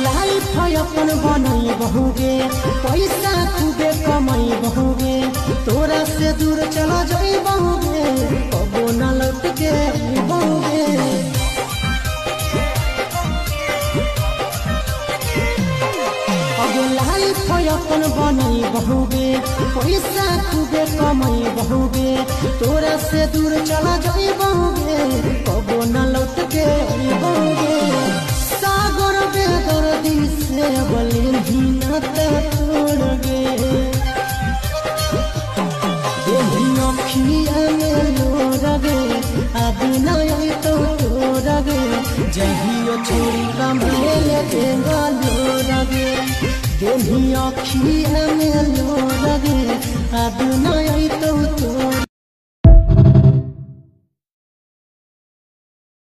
life अपन बनई बहुगे पैसा खूबे कमाई बहुगे तोरा से दूर चला जाई बहुगे कबो न लौट के बहुगे लाइफ अपन बनई बहुगे पैसा खूबे कमाई बहुगे तोरा से दूर चला जाई बहुगे कबो न लौट के बहुगे सागर बेदर्दी से बोले ही न तोड़ गे अखिया में लोर गे आदि नहीं तो तोड़ गे जहियो छोड़ी कमाए के लोर गे अखिया में लोर गे आदि